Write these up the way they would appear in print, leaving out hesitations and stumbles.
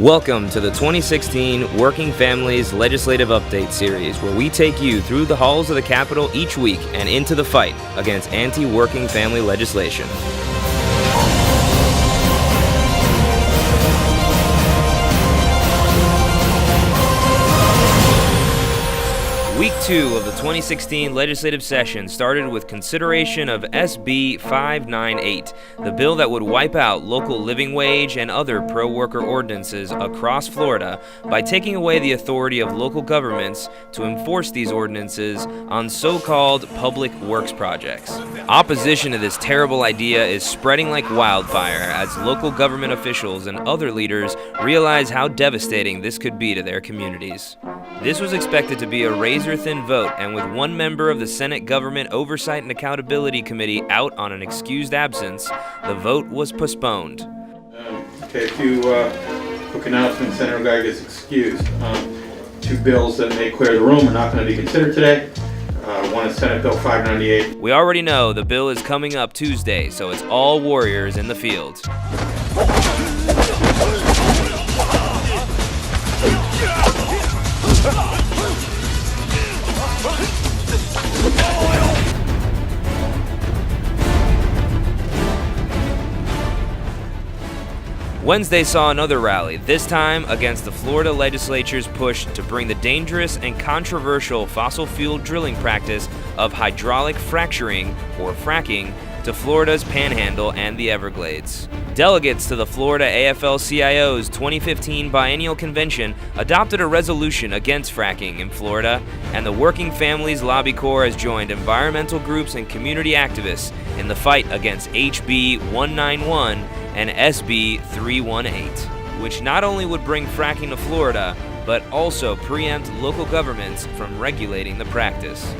Welcome to the 2016 Working Families Legislative Update Series, where we take you through the halls of the Capitol each week and into the fight against anti-working family legislation. Week 2 of the 2016 legislative session started with consideration of SB 598, the bill that would wipe out local living wage and other pro-worker ordinances across Florida by taking away the authority of local governments to enforce these ordinances on so-called public works projects. Opposition to this terrible idea is spreading like wildfire as local government officials and other leaders realize how devastating this could be to their communities. This was expected to be a razor-thin vote, and with one member of the Senate Government Oversight and Accountability Committee out on an excused absence, the vote was postponed. Okay, two quick announcements. Senator Guy gets excused. Two bills that may clear the room are not going to be considered today. One is Senate Bill 598. We already know the bill is coming up Tuesday, so it's all warriors in the field. Wednesday saw another rally, this time against the Florida legislature's push to bring the dangerous and controversial fossil fuel drilling practice of hydraulic fracturing, or fracking, to Florida's Panhandle and the Everglades. Delegates to the Florida AFLCIO's 2015 Biennial Convention adopted a resolution against fracking in Florida, and the Working Families Lobby Corps has joined environmental groups and community activists in the fight against HB 191 and SB 318, which not only would bring fracking to Florida, but also preempt local governments from regulating the practice.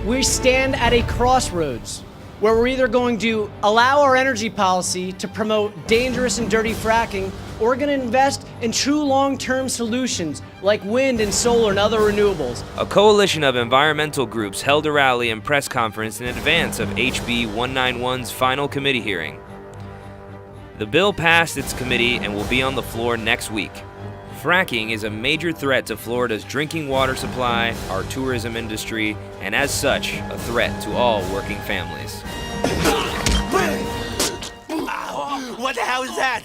We stand at a crossroads where we're either going to allow our energy policy to promote dangerous and dirty fracking, or we're going to invest in true long-term solutions like wind and solar and other renewables. A coalition of environmental groups held a rally and press conference in advance of HB 191's final committee hearing. The bill passed its committee and will be on the floor next week. Fracking is a major threat to Florida's drinking water supply, our tourism industry, and as such, a threat to all working families. What the hell is that?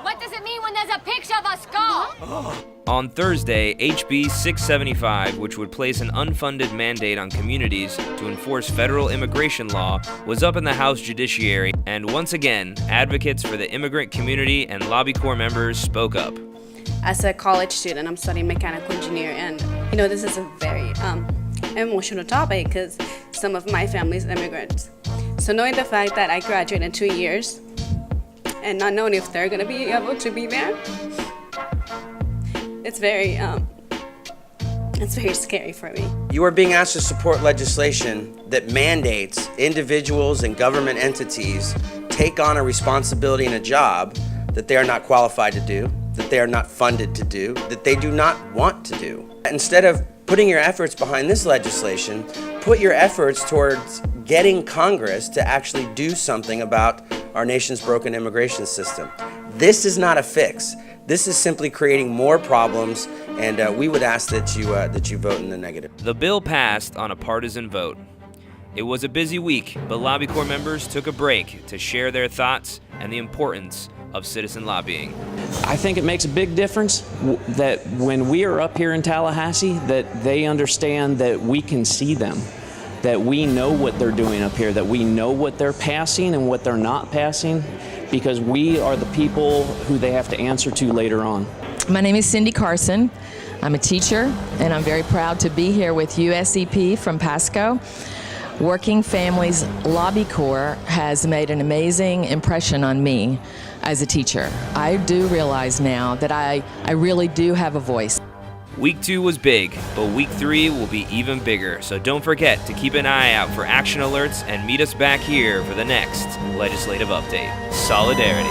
What does it mean when there's a picture of a skull? On Thursday, HB 675, which would place an unfunded mandate on communities to enforce federal immigration law, was up in the House Judiciary, and once again, advocates for the immigrant community and Lobby Corps members spoke up. As a college student, I'm studying mechanical engineering, and this is a very emotional topic because some of my family is immigrants. So knowing the fact that I graduate in 2 years and not knowing if they're going to be able to be there, it's very scary for me. You are being asked to support legislation that mandates individuals and government entities take on a responsibility and a job that they are not qualified to do, that they are not funded to do, that they do not want to do. Instead of putting your efforts behind this legislation, put your efforts towards getting Congress to actually do something about our nation's broken immigration system. This is not a fix. This is simply creating more problems, and we would ask that you vote in the negative. The bill passed on a partisan vote. It was a busy week, but Lobby Corps members took a break to share their thoughts and the importance of citizen lobbying. I think it makes a big difference that when we are up here in Tallahassee, that they understand that we can see them, that we know what they're doing up here, that we know what they're passing and what they're not passing, because we are the people who they have to answer to later on. My name is Cindy Carson. I'm a teacher, and I'm very proud to be here with USEP from Pasco. Working Families Lobby Corps has made an amazing impression on me as a teacher. I do realize now that I really do have a voice. Week 2 was big, but Week 3 will be even bigger, so don't forget to keep an eye out for action alerts and meet us back here for the next legislative update. Solidarity.